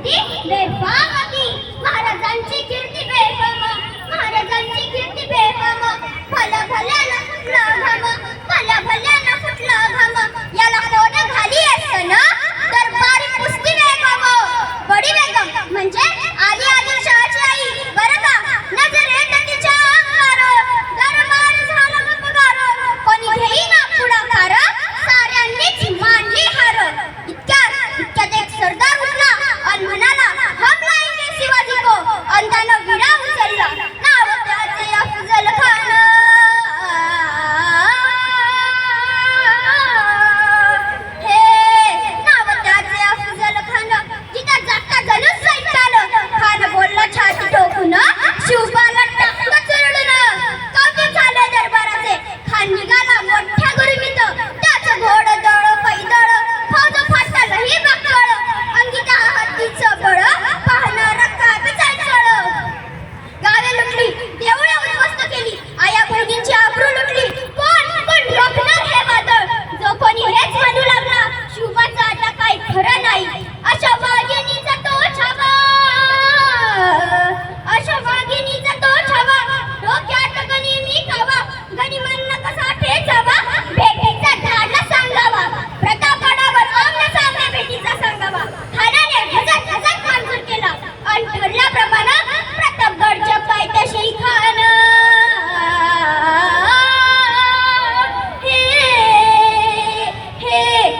कीर्ती बेफामती, महाराजांची कीर्ती बेफाम, महाराजांची कीर्ती बेफाम. भल्या भल्याला फुटला घाम, भल्या भल्याला फुटला घाम. याला कोण घाली असतं ना दरबारी कुस्ती बेगम. बडी बेगम म्हणजे आली आदिलशहाची आई बरं का. नजरेत तिच्या अंगार दरबार झाला गपगार. कोणी घेईना पुढाकार, साऱ्यांनीच मांडली हार. इतक्यात एक सरदार उठला आणि म्हणाला, हम लाएंगे शिवाजी को. आणि त्यानं विडा उचलला. नाव त्याचे अफजल खान. हे नाव त्याचे अफजल खान. तिथं जाता जणूच सैतान. खान बोलला छाती ठोकून, शिवबाला टाकलं चरडून. कौतुक झालं दरबाराचे. खान निघाला मोठ्या गुरमीत. त्याचं घोडं दळ पैदळ, फौज फाटलही बक्कळ. अंगी त्या हत्तीचं बळ, पाहणार काग चळचळ. गावे लुटली, देवळे उद्ध्वस्त केली, आया बहिणींची आबरू लुटली. कोण रोखणार हे वादळ. जो कोणी हेच म्हणू लागला, शिवबाचं आता काही खरं नाही. अशा वाघिणीचा तो छावा, अशा वाघिणीचा तो छावा. डोक्यात गनिमी खावा, गनिमांना कसा ठेचावा. भेटीचा धाडला सांगावा, प्रतापगडावर आमने सामने भेटीचा सांगावा. खानाने हजर मंजूर केला आणि ठरल्याप्रमाणे प्रतापगडच्या पायथ्याशी खान.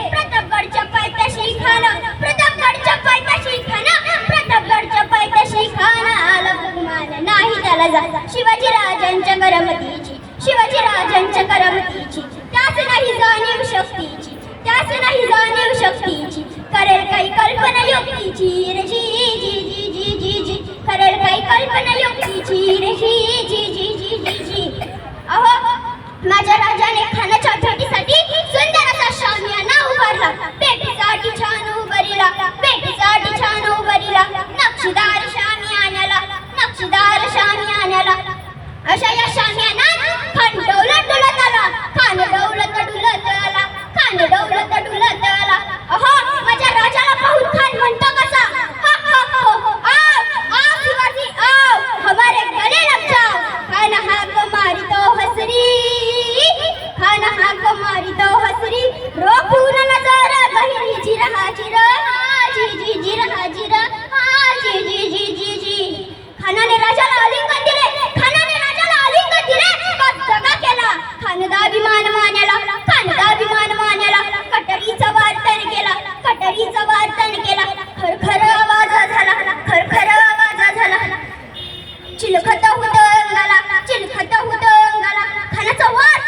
प्रतापगडच्या पायथ्याशी खान, प्रतापगडच्या पायथ्याशी खान, प्रतापगडच्या पायथ्याशी खान. आला बहुमान नाही त्याला जा. शिवाजी राजांच्या करमतीची, शिवाजी राजांच्या करमतीची. त्याच नाही जाणीव शक्तीची, त्याच नाही जाणीव शक्तीची. करेल काही कल्पना युक्तीची रे जी जी जी जी जी जी. करेल काही कल्पना युक्तीची रे जी जी जी जी जी जी. अहो माझ्या राजाने खानाच्या भेटीसाठी सुंदर असा शामियाना उभारला. भेटीसाठी छान उभारीला, भेटीसाठी छान उभारीला. नक्षीदार शामियान्याला, नक्षीदार शामियान्याला. अशा या शामियानात खान डौलत डुलत आला, खान डौलत डुलत आला, खान डौलत डुलत आला. अहो माझ्या राजाला पाहून खान म्हणतो कसा, आओ शिवाजी आओ, हमारे गले लग जाओ. खान हाक मारितो हसरी, खान हाक मारितो हसरी. रोखून नजर बहिरी जिरा जिरा जी जी जिरा जिरा जी जी जी जी जी. खानाने राजाला आलिंगन दिले, खानाने राजाला आलिंगन दिले. दगा केला खानदाभिमान मान्याला, खानदाभिमान मान्याला. कटरीचा वार्तन केला, कटरीचा वार्तन केला. खरखर आवाज झाला, खरखर आवाज झाला. चिलखत होत अंगाला, चिलखत होत अंगाला. खानाचा वार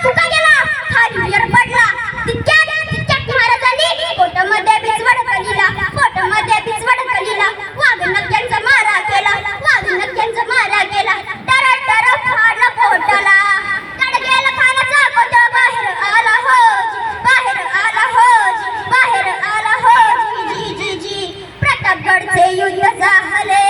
फुका गेला. खान वीर पडला. तितक्यात महाराजांनी पोटामध्ये बिजवड कलीला, पोटामध्ये बिजवड कलीला. वाघ नक्क्यांचा मारा केला, वाघ नक्क्यांचा मारा केला. डर फाडला पोटाला. तडगेला खानाचा कोट बाहेर आला हो, बाहेर आला हो, बाहेर आला हो जी जी जी. प्रतापगडचे युद्ध झाले.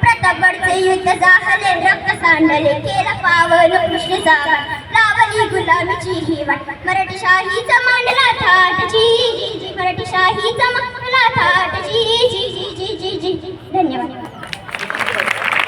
प्रतापगडचे युद्ध झाले. रक्त सांडले केला पावन कृष्ण सागर. लावली गुलामीची ही वाट, मराठी शाहीचा मांडला थाट जी जी जी. मराठी शाहीचा मांडला थाट जी जी जी जी जी जी. धन्यवाद.